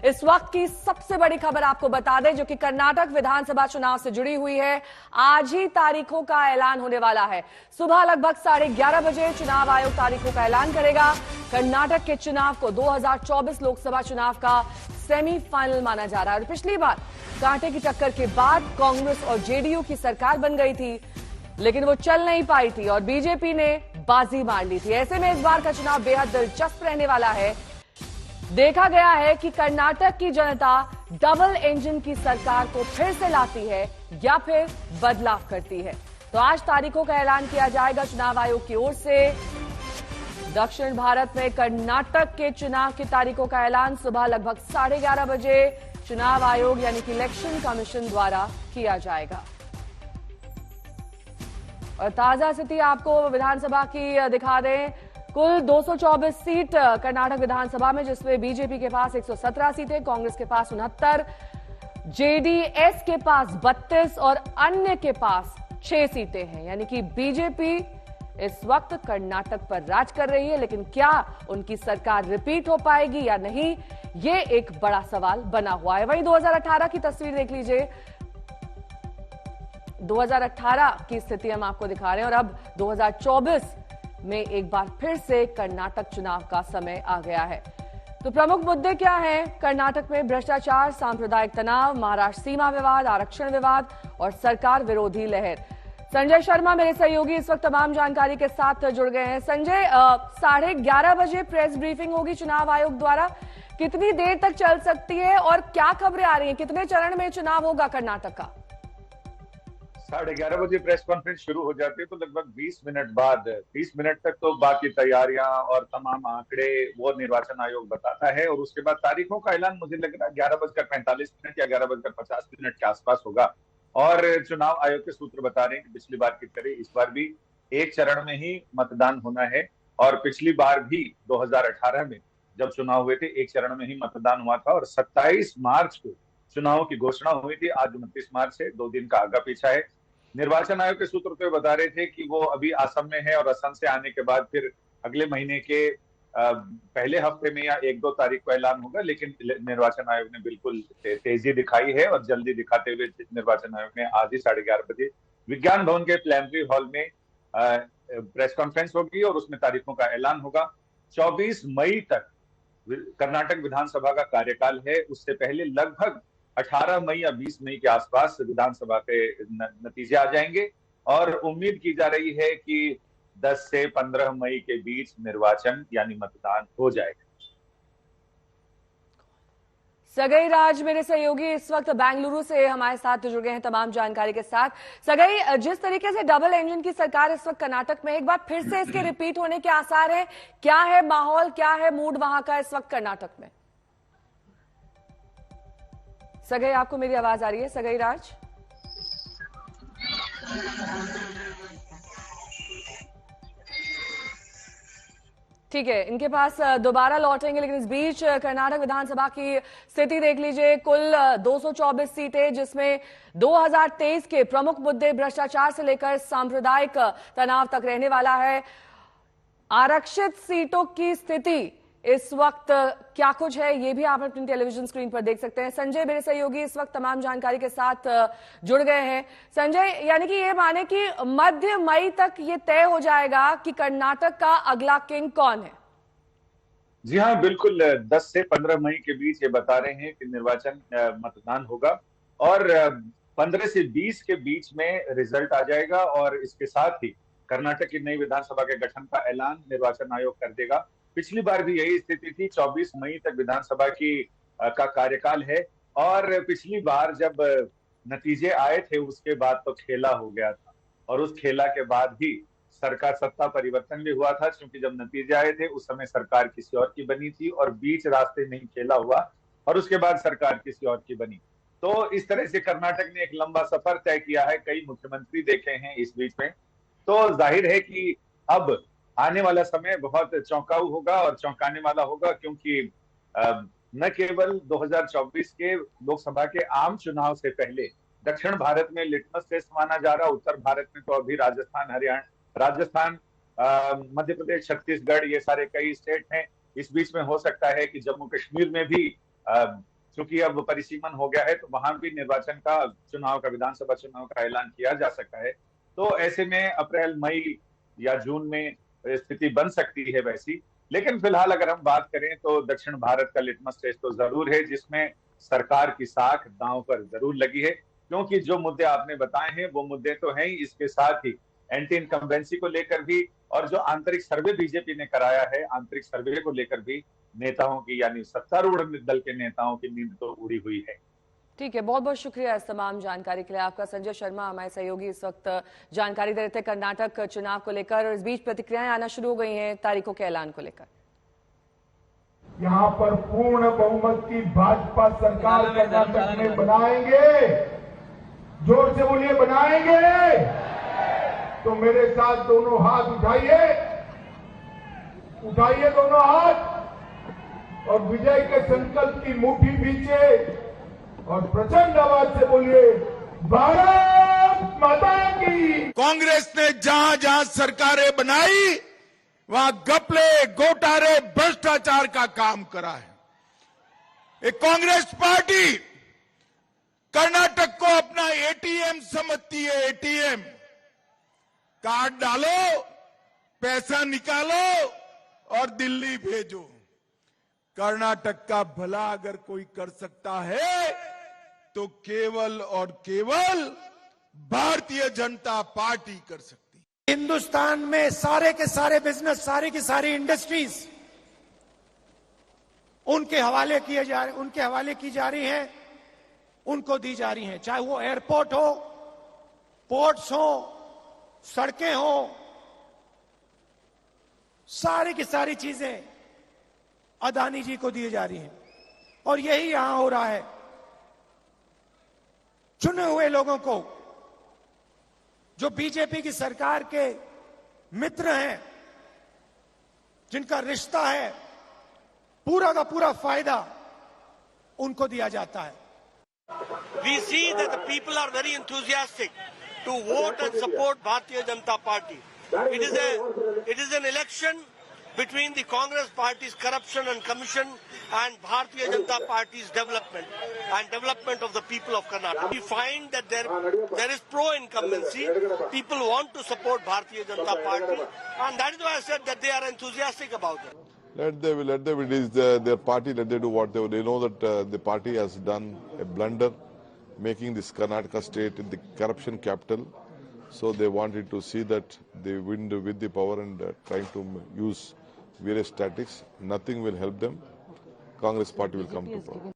इस वक्त की सबसे बड़ी खबर आपको बता दें, जो कि कर्नाटक विधानसभा चुनाव से जुड़ी हुई है। आज ही तारीखों का ऐलान होने वाला है। सुबह लगभग 11:30 बजे चुनाव आयोग तारीखों का ऐलान करेगा। कर्नाटक के चुनाव को 2024 लोकसभा चुनाव का सेमीफाइनल माना जा रहा है। और पिछली बार कांटे की टक्कर के बाद कांग्रेस और जेडीयू की सरकार बन गई थी, लेकिन वो चल नहीं पाई थी और बीजेपी ने बाजी मार ली थी। ऐसे में इस बार का चुनाव बेहद दिलचस्प रहने वाला है। देखा गया है कि कर्नाटक की जनता डबल इंजन की सरकार को फिर से लाती है या फिर बदलाव करती है। तो आज तारीखों का ऐलान किया जाएगा चुनाव आयोग की ओर से। दक्षिण भारत में कर्नाटक के चुनाव की तारीखों का ऐलान सुबह लगभग 11:30 बजे चुनाव आयोग यानी कि इलेक्शन कमीशन द्वारा किया जाएगा। और ताजा स्थिति आपको विधानसभा की दिखा दें। कुल 224 सीट कर्नाटक विधानसभा में, जिसमें बीजेपी के पास 117 सीटें, कांग्रेस के पास 69, जेडीएस के पास 32 और अन्य के पास 6 सीटें हैं। यानी कि बीजेपी इस वक्त कर्नाटक पर राज कर रही है, लेकिन क्या उनकी सरकार रिपीट हो पाएगी या नहीं, ये एक बड़ा सवाल बना हुआ है। वहीं 2018 की तस्वीर देख लीजिए। 2018 की स्थिति हम आपको दिखा रहे हैं और अब 2024 में एक बार फिर से कर्नाटक चुनाव का समय आ गया है। तो प्रमुख मुद्दे क्या हैं कर्नाटक में? भ्रष्टाचार, सांप्रदायिक तनाव, महाराष्ट्र सीमा विवाद, आरक्षण विवाद और सरकार विरोधी लहर। संजय शर्मा मेरे सहयोगी इस वक्त तमाम जानकारी के साथ जुड़ गए हैं। संजय, 11:30 बजे प्रेस ब्रीफिंग होगी चुनाव आयोग द्वारा। कितनी देर तक चल सकती है और क्या खबरें आ रही हैं? कितने चरण में चुनाव होगा कर्नाटक का? 11:30 बजे प्रेस कॉन्फ्रेंस शुरू हो जाती है, तो लगभग 20 मिनट बाद 30 मिनट तक तो बाकी तैयारियां और तमाम आंकड़े वो निर्वाचन आयोग बताता है। और उसके बाद तारीखों का ऐलान मुझे लग रहा है 11:45 या 11:50 के आसपास होगा। और चुनाव आयोग के सूत्र बता रहे हैं कि पिछली बार की तरह इस बार भी एक चरण में ही मतदान होना है। और पिछली बार भी 2018 में जब चुनाव हुए थे, एक चरण में ही मतदान हुआ था और 27 मार्च को चुनाव की घोषणा हुई थी। आज 29 मार्च है, 2 दिन का आगा पीछा है। निर्वाचन आयोग के सूत्र तो बता रहे थे कि वो अभी असम में है और असम से आने के बाद फिर अगले महीने के पहले हफ्ते में या 1-2 तारीख को ऐलान होगा। लेकिन निर्वाचन आयोग ने बिल्कुल तेजी दिखाई है और जल्दी दिखाते हुए निर्वाचन आयोग ने आज ही 11:30 बजे विज्ञान भवन के प्लेनरी हॉल में प्रेस कॉन्फ्रेंस होगी और उसमें तारीखों का ऐलान होगा। 24 मई तक कर्नाटक विधानसभा का कार्यकाल है। उससे पहले लगभग 18 मई या 20 मई के आसपास विधानसभा के नतीजे आ जाएंगे और उम्मीद की जा रही है कि 10 से 15 मई के बीच निर्वाचन यानी मतदान हो जाएगा। सगई राज मेरे सहयोगी इस वक्त बेंगलुरु से हमारे साथ जुड़ गए हैं तमाम जानकारी के साथ। सगई, जिस तरीके से डबल इंजन की सरकार इस वक्त कर्नाटक में, एक बार फिर से इसके रिपीट होने के आसार हैं? क्या है माहौल, क्या है मूड वहां का इस वक्त कर्नाटक में? सगई, आपको मेरी आवाज आ रही है? सगई राज, ठीक है, इनके पास दोबारा लौटेंगे। लेकिन इस बीच कर्नाटक विधानसभा की स्थिति देख लीजिए। कुल 224 सीटें, जिसमें 2023 के प्रमुख मुद्दे भ्रष्टाचार से लेकर सांप्रदायिक तनाव तक रहने वाला है। आरक्षित सीटों की स्थिति इस वक्त क्या कुछ है, ये भी आप अपनी टेलीविजन स्क्रीन पर देख सकते हैं। संजय मेरे सहयोगी इस वक्त तमाम जानकारी के साथ जुड़ गए हैं। संजय, यानी कि ये माने कि मध्य मई तक ये तय हो जाएगा कि कर्नाटक का अगला किंग कौन है? जी हाँ, बिल्कुल। 10 से 15 मई के बीच ये बता रहे हैं कि निर्वाचन मतदान होगा और 15 से 20 के बीच में रिजल्ट आ जाएगा। और इसके साथ ही कर्नाटक की नई विधानसभा के गठन का ऐलान निर्वाचन आयोग कर देगा। पिछली बार भी यही स्थिति थी। 24 मई तक विधानसभा का कार्यकाल है और पिछली बार जब नतीजे आए थे उसके बाद तो खेला हो गया था और उस खेला के बाद ही सरकार सत्ता परिवर्तन भी हुआ था, क्योंकि जब नतीजे आए थे उस समय सरकार किसी और की बनी थी और बीच रास्ते नहीं खेला हुआ और उसके बाद सरकार किसी और की बनी। तो इस तरह से कर्नाटक ने एक लंबा सफर तय किया है, कई मुख्यमंत्री देखे हैं इस बीच में। तो जाहिर है कि अब आने वाला समय बहुत चौंकाऊ होगा और चौंकाने वाला होगा, क्योंकि न केवल 2024 के लोकसभा के आम चुनाव से पहले दक्षिण भारत में लिटमस टेस्ट माना जा रहा, उत्तर भारत में तो अभी राजस्थान, मध्य प्रदेश, छत्तीसगढ़, ये सारे कई स्टेट हैं। इस बीच में हो सकता है कि जम्मू कश्मीर में भी चूंकि अब परिसीमन हो गया है तो वहां भी चुनाव का विधानसभा चुनाव का ऐलान किया जा सकता है। तो ऐसे में अप्रैल मई या जून में स्थिति बन सकती है वैसी। लेकिन फिलहाल अगर हम बात करें तो दक्षिण भारत का लिटमस टेस्ट तो जरूर है, जिसमें सरकार की साख दांव पर जरूर लगी है, क्योंकि जो मुद्दे आपने बताए हैं वो मुद्दे तो हैं ही, इसके साथ ही एंटी इनकम्बेंसी को लेकर भी और जो आंतरिक सर्वे बीजेपी ने कराया है, आंतरिक सर्वे को लेकर भी नेताओं की यानी सत्तारूढ़ दल के नेताओं की नींद तो उड़ी हुई है। ठीक है, बहुत बहुत शुक्रिया इस तमाम जानकारी के लिए आपका। संजय शर्मा हमारे सहयोगी इस वक्त जानकारी दे रहे थे कर्नाटक चुनाव को लेकर, और इस बीच प्रतिक्रियाएं आना शुरू हो गई हैं तारीखों के ऐलान को लेकर। यहाँ पर पूर्ण बहुमत की भाजपा सरकार कर्नाटक में बनाएंगे। जोर से बोलिए, बनाएंगे। तो मेरे साथ दोनों हाथ उठाइए, उठाइए दोनों हाथ और विजय के संकल्प की मुट्ठी भींचे और प्रचंड आवाज से बोलिए, भारत माता की। कांग्रेस ने जहां जहां सरकारें बनाई वहां घपले, घोटाले, भ्रष्टाचार का काम करा है। ये कांग्रेस पार्टी कर्नाटक को अपना एटीएम समझती है। एटीएम कार्ड डालो, पैसा निकालो और दिल्ली भेजो। कर्नाटक का भला अगर कोई कर सकता है तो केवल और केवल भारतीय जनता पार्टी कर सकती है। हिंदुस्तान में सारे के सारे बिजनेस, सारी की सारी इंडस्ट्रीज उनके हवाले की जा रही हैं, उनको दी जा रही हैं। चाहे वो एयरपोर्ट हो, पोर्ट्स हो, सड़कें हो, सारी की सारी चीजें अदानी जी को दी जा रही हैं। और यही यहां हो रहा है। चुने हुए लोगों को, जो बीजेपी की सरकार के मित्र हैं, जिनका रिश्ता है, पूरा का पूरा फायदा उनको दिया जाता है। We see that the people are very enthusiastic to vote and support Bharatiya Janata Party. It is an election between the Congress Party's corruption and commission and Bharatiya Janata Party's development of the people of Karnataka. We find that there is pro-incumbency. People want to support Bharatiya Janata Party, and that is why I said that they are enthusiastic about it. Let them. It is their party. Let them do what they know that the party has done a blunder, making this Karnataka state the corruption capital. So they wanted to see that they win with the power and trying to use various tactics. Nothing will help them. Congress party will come to power.